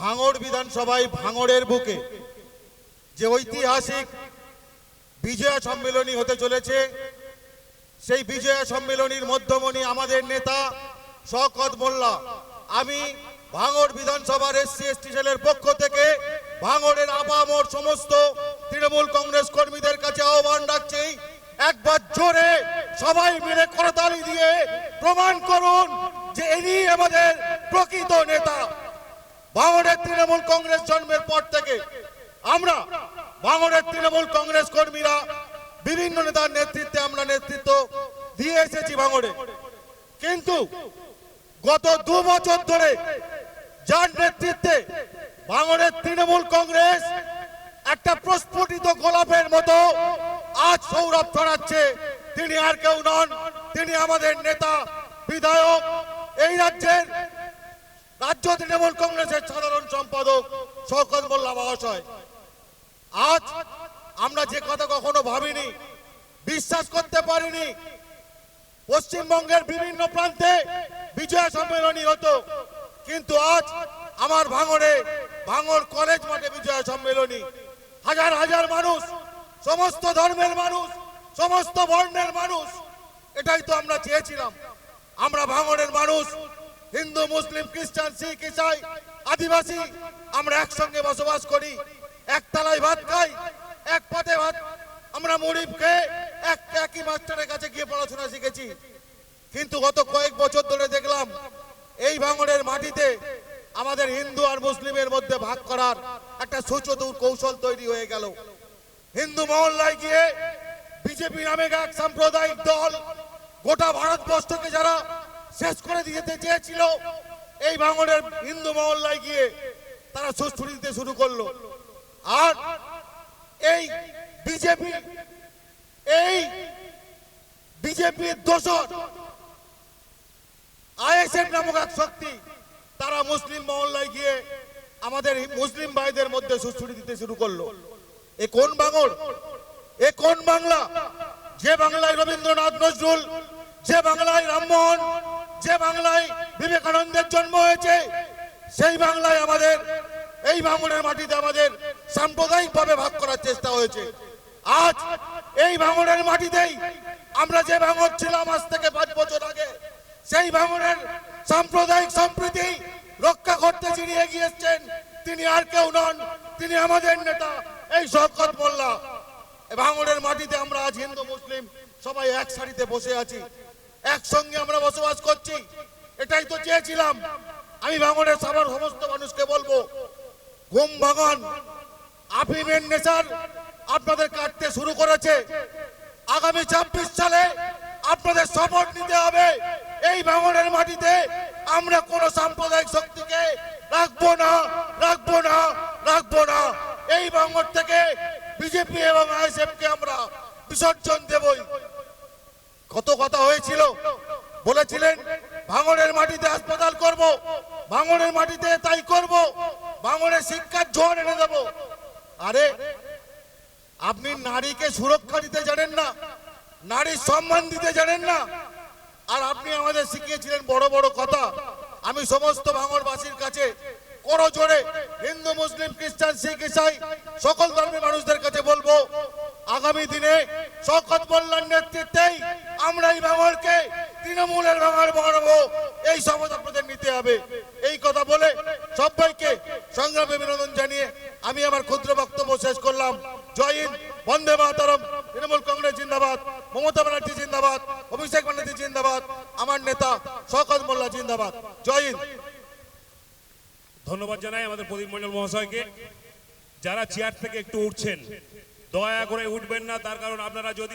ভাঙড় বিধানসভায় ভাঙড়ের বুকে যে ঐতিহাসিক বিজয়া সম্মেলনী হতে চলেছে, সেই বিজয়া সম্মেলনীর মধ্যমণি আমাদের নেতা শওকত মোল্লা। আমি ভাঙড় বিধানসভার এসসি এসটি সেলের পক্ষ থেকে ভাঙড়ের আপামর সমস্ত তৃণমূল কংগ্রেস কর্মীদের কাছে আহ্বান রাখছি, একবার জোরে সবাই মিলে করতালি দিয়ে প্রমাণ করুন যে ইনি আমাদের প্রকৃত নেতা। ভাঙড়ের তৃণমূল কংগ্রেস জন্মের পর থেকে আমরা ভাঙড়ের তৃণমূল কংগ্রেস কর্মীরা বিভিন্ন নেতার নেতৃত্বে আমরা নেতৃত্ব দিয়ে এসেছি ভাঙড়ে, কিন্তু গত 2 বছর ধরে যার নেতৃত্বে ভাঙড়ের তৃণমূল কংগ্রেস একটা প্রস্ফুটিত গোলাপের মতো আজ সৌরভ ছড়াচ্ছে, তিনি আর কেউ নন, তিনি আমাদের নেতা বিধায়ক, এই রাজ্যের রাজ্য তৃণমূল কংগ্রেসের সাধারণ সম্পাদক শওকত মোল্লা মহাশয়। আজ আমরা যে কথা কখনো ভাবিনি, বিশ্বাস করতে পারিনি, পশ্চিমবঙ্গের বিভিন্ন প্রান্তে বিজয়া সম্মেলনী হতো, কিন্তু আজ আমার ভাঙড়ে ভাঙড় কলেজ মাঠে বিজয়া সম্মেলনী, হাজার হাজার মানুষ, সমস্ত ধর্মের মানুষ, সমস্ত বর্ণের মানুষ। এটাই তো আমরা চেয়েছিলাম। আমরা ভাঙড়ের মানুষ, হিন্দু মুসলিম খ্রিস্টান শিখ ইসাই আদিবাসী, আমরা একসঙ্গে বসবাস করি, একতলায় ভাত খাই, এক পাতে ভাত, আমরা মুড়ি খেয়ে একই মাস্টারের কাছে গিয়ে পড়াশোনা শিখেছি। কিন্তু গত কয়েক বছর ধরে দেখলাম এই ভাঙড়ের মাটিতে আমাদের হিন্দু আর মুসলিমের মধ্যে ভাগ করার একটা সুচতুর কৌশল তৈরি হয়ে গেল। হিন্দু মহল্লায় গিয়ে বিজেপি নামে এক সাম্প্রদায়িক দল গোটা ভারতবর্ষকে যারা শেষ করে দিতে চেয়েছিল, এই ভাঙড়ের হিন্দু মহল্লায় গিয়ে তারা সুস্থুরি দিতে শুরু করলো। আর এই বিজেপির দোসর আইএসএফ নামক এক শক্তি, তারা মুসলিম মহল্লায় গিয়ে আমাদের মুসলিম ভাইদের মধ্যে সুস্থুরি দিতে শুরু করলো। এ কোন ভাঙড়? এ কোন বাংলা? যে বাংলায় রবীন্দ্রনাথ নজরুল, যে বাংলায় রামমোহন, যে বাংলায় বিবেকানন্দের জন্ম হয়েছে, সেই বাংলায় আমাদের এই ভাঙড়ের মাটিতে আমাদের সাম্প্রদায়িক ভাবে ভাগ করার চেষ্টা হয়েছে। আজ এই ভাঙড়ের মাটিতেই আমরা যে ভাঙড় ছিলাম আজ থেকে 5 বছর আগে, সেই ভাঙড়ের সাম্প্রদায়িক সম্প্রীতি রক্ষা করতে যিনি এগিয়ে এসেছেন, তিনি আর কেউ নন, তিনি আমাদের নেতা এই শওকত মোল্লা। ভাঙড়ের মাটিতে আমরা আজ হিন্দু মুসলিম সবাই এক সারিতে বসে আছি, একসঙ্গে আমরা বসবাস করছি, এটাই তো চেয়েছিলাম। আমি ভাঙড়ের সমস্ত মানুষকে বলবো, ঘুম ভাঙন, আফিমের নেশার আপনাদের কাটতে শুরু করেছে। আগামী 26 সালে আপনাদের শপথ নিতে হবে, এই ভাঙড়ের মাটিতে আমরা কোন সাম্প্রদায়িক শক্তিকে রাখবো না, রাখবো না, রাখবো না। এই ভাঙড় থেকে বিজেপি এবং আইএসএফ কে আমরা বিসর্জন দেবই। কত কথা হয়েছিল, বলেছিলেন ভাঙড়ের মাটিতে হাসপাতাল করব, ভাঙড়ের মাটিতে তাই করব, ভাঙড়ের শিক্ষার জোর এনে দেব। আরে আপনি নারীকে সুরক্ষা দিতে জানেন না, নারীর সম্মান দিতে জানেন না, আর আপনি আমাদের শিখিয়েছিলেন বড় বড় কথা। আমি সমস্ত ভাঙড়বাসীর কাছে করো জোরে হিন্দু মুসলিম খ্রিস্টান শিখ ইসাই সকল ধর্মের মানুষদের কাছে বলবো, আগামী দিনে শওকত মোল্লার নেতৃত্বেই আমরা এই ভাঙড়কে তৃণমূলের ভাঙড় বানাবো, এই শপথ আপনাদের নিতে হবে। এই কথা বলে সবাইকে সংগ্রামে অভিনন্দন জানিয়ে আমি আমার ক্ষুদ্র বক্তব্য শেষ করলাম। জয় হিন্দ, বন্দে মাতরম, তৃণমূল কংগ্রেস জিন্দাবাদ, মমতা ব্যানার্জি জিন্দাবাদ, অভিষেক ব্যানার্জি জিন্দাবাদ, আমার নেতা শওকত মোল্লা জিন্দাবাদ। জয় হিন্দ। ধন্যবাদ জানাই আমাদের প্রদীপ মণ্ডল মহাশয়কে। যারা চেয়ার থেকে একটু উঠছেন, দয়া করে উঠবেন না, তার কারণ আপনারা যদি